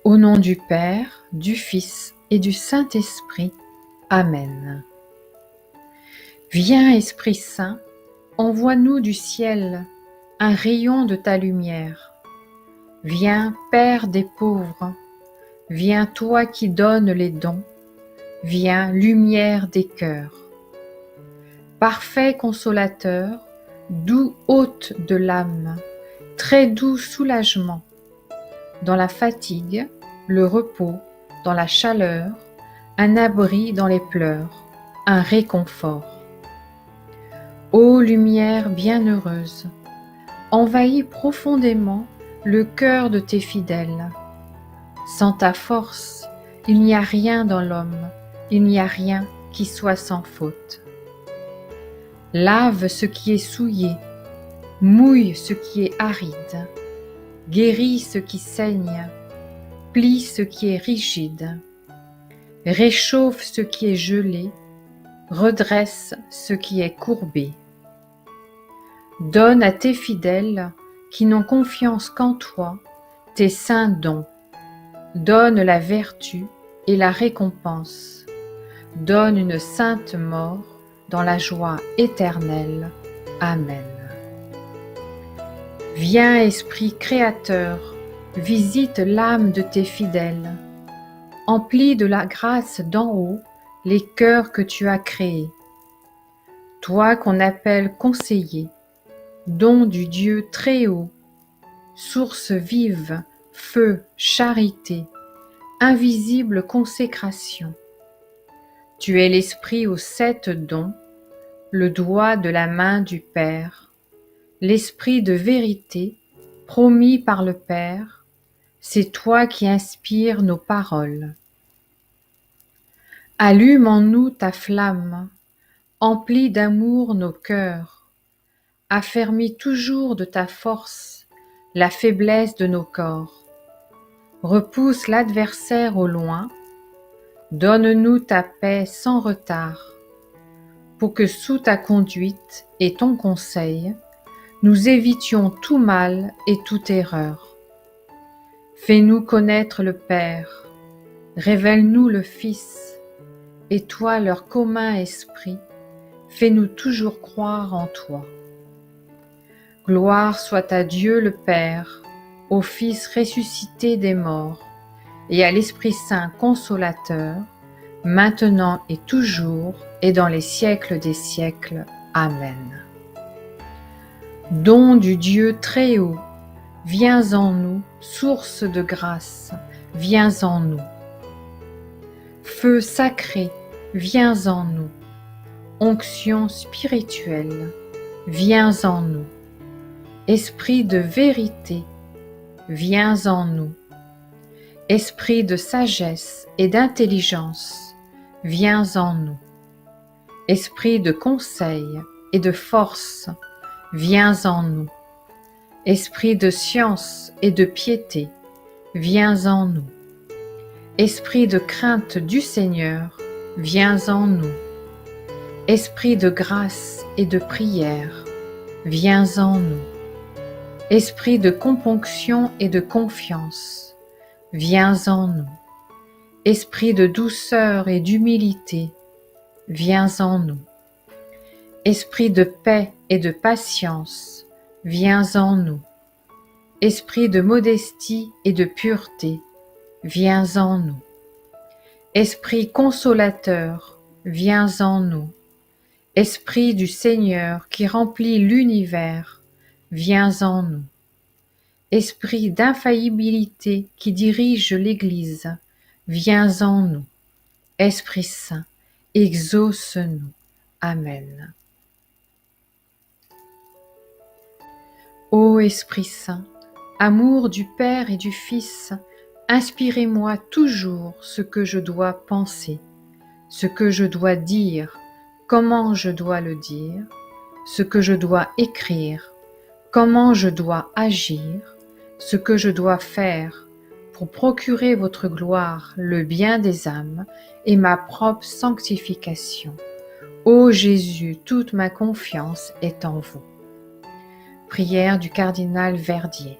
Au nom du Père, du Fils et du Saint-Esprit. Amen. Viens, Esprit Saint, envoie-nous du ciel un rayon de ta lumière. Viens, Père des pauvres, viens toi qui donnes les dons, viens, lumière des cœurs. Parfait consolateur, doux hôte de l'âme, très doux soulagement, dans la fatigue, le repos, dans la chaleur, un abri dans les pleurs, un réconfort. Ô lumière bienheureuse, envahis profondément le cœur de tes fidèles. Sans ta force, il n'y a rien dans l'homme, il n'y a rien qui soit sans faute. Lave ce qui est souillé, mouille ce qui est aride, guéris ce qui saigne, plie ce qui est rigide, réchauffe ce qui est gelé, redresse ce qui est courbé. Donne à tes fidèles qui n'ont confiance qu'en toi tes saints dons. Donne la vertu et la récompense. Donne une sainte mort dans la joie éternelle. Amen. Viens, Esprit créateur, visite l'âme de tes fidèles. Emplis de la grâce d'en haut les cœurs que tu as créés. Toi qu'on appelle conseiller, don du Dieu très haut, source vive, feu, charité, invisible consécration. Tu es l'Esprit aux 7 dons, le doigt de la main du Père, l'Esprit de vérité, promis par le Père, c'est toi qui inspires nos paroles. Allume en nous ta flamme, emplis d'amour nos cœurs, affermis toujours de ta force la faiblesse de nos corps. Repousse l'adversaire au loin, donne-nous ta paix sans retard, pour que sous ta conduite et ton conseil, nous évitions tout mal et toute erreur. Fais-nous connaître le Père, révèle-nous le Fils, et toi leur commun esprit, fais-nous toujours croire en toi. Gloire soit à Dieu le Père, au Fils ressuscité des morts, et à l'Esprit Saint consolateur, maintenant et toujours, et dans les siècles des siècles. Amen. Don du Dieu très haut, viens en nous, source de grâce, viens en nous. Feu sacré, viens en nous. Onction spirituelle, viens en nous. Esprit de vérité, viens en nous. Esprit de sagesse et d'intelligence, viens en nous. Esprit de conseil et de force, viens en nous. Esprit de science et de piété, viens en nous. Esprit de crainte du Seigneur, viens en nous. Esprit de grâce et de prière, viens en nous. Esprit de componction et de confiance, viens en nous. Esprit de douceur et d'humilité, viens en nous. Esprit de paix et de patience, viens en nous. Esprit de modestie et de pureté, viens en nous. Esprit consolateur, viens en nous. Esprit du Seigneur qui remplit l'univers, viens en nous. Esprit d'infaillibilité qui dirige l'Église, viens en nous. Esprit Saint, exauce-nous. Amen. Ô Esprit Saint, amour du Père et du Fils, inspirez-moi toujours ce que je dois penser, ce que je dois dire, comment je dois le dire, ce que je dois écrire, comment je dois agir, ce que je dois faire pour procurer votre gloire, le bien des âmes et ma propre sanctification. Ô Jésus, toute ma confiance est en vous. Prière du cardinal Verdier.